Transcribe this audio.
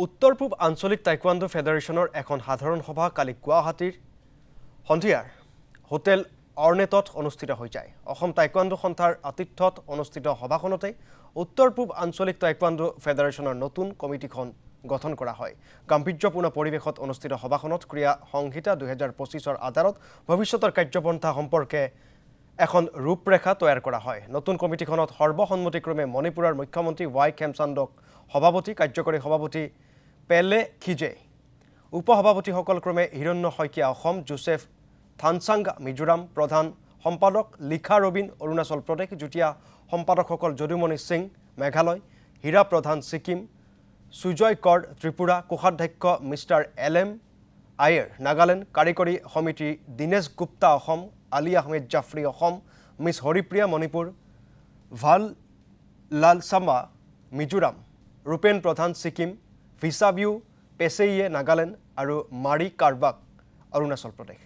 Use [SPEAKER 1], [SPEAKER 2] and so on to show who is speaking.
[SPEAKER 1] উত্তৰ পূব আঞ্চলিক টাইকোৱাণ্ডো ফেডাৰেশ্যনৰ এখন সাধাৰণ সভা কালি গুৱাহাটীৰ সন্ধিয়াৰ হোটেল অৰ্নেটত অনুষ্ঠিত হৈ যায়। অসম টাইকোৱাণ্ডো সন্থাৰ আতিথ্যত অনুষ্ঠিত সভাখনতে উত্তৰ পূব আঞ্চলিক টাইকোৱাণ্ডো ফেডাৰেশ্যনৰ নতুন কমিটিখন গঠন কৰা হয়। গাম্ভীৰ্যপূৰ্ণ পৰিৱেশত অনুষ্ঠিত সভাখনত ক্ৰীড়া সংহিতা 2025ৰ আধাৰত ভৱিষ্যতৰ কাৰ্যপন্থা সম্পৰ্কে এখন ৰূপৰেখা তৈয়াৰ কৰা হয়। নতুন কমিটিখনত সৰ্বসন্মতিক্ৰমে মণিপুৰৰ মুখ্যমন্ত্ৰী ৱাই খেমচান্দক সভাপতি, কাৰ্যকৰী সভাপতি পেলে খিজে, উপসভাপতিসকল ক্ৰমে হিৰণ্য শইকীয়া অসম, জোচেফ থানচাংগা মিজোৰাম, প্ৰধান সম্পাদক লিখা ৰবিন অৰুণাচল প্ৰদেশ, যুটীয়া সম্পাদকসকল যদুমণি সিং মেঘালয়, হীৰা প্ৰধান ছিকিম, সুজয় কৰ ত্ৰিপুৰা, কোষাধ্যক্ষ মিষ্টাৰ LM আয়েৰ নাগালেণ্ড, কাৰিকৰী সমিতি দীনেশ গুপ্তা অসম, আলী আহমেদ জাফৰী অসম, মিছ হৰিপ্ৰিয়া মণিপুৰ, ভাল লালচামা মিজোৰাম, ৰূপেন প্ৰধান ছিকিম, ভিছাভিউ পেছেইয়ে নাগালেণ্ড আৰু মাৰি কাৰবাক অৰুণাচল প্ৰদেশ।